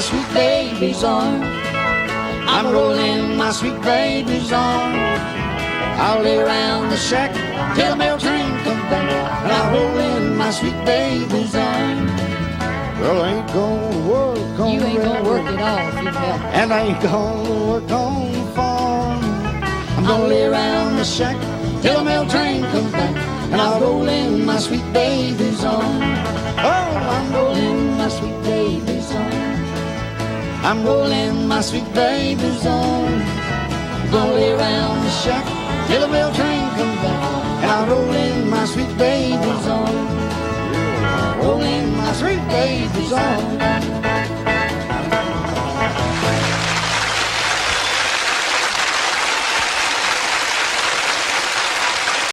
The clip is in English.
sweet baby's arms. I'm rolling my sweet baby's arms. I'll lay around the shack till the mail train comes back, and I'll roll in my sweet baby's arms. Well, I ain't gonna work on You ain't gonna railroad, work at all if you help. and I ain't gonna work on the farm. I'm gonna lay around the shack till the mail train comes back, and I'll roll in my sweet baby's arms. Oh, I'm rolling my sweet baby's arms. I'm rolling my sweet baby's arms. I'm gonna lay around the shack till the mail train comes back, and I'll roll in my sweet baby's arms.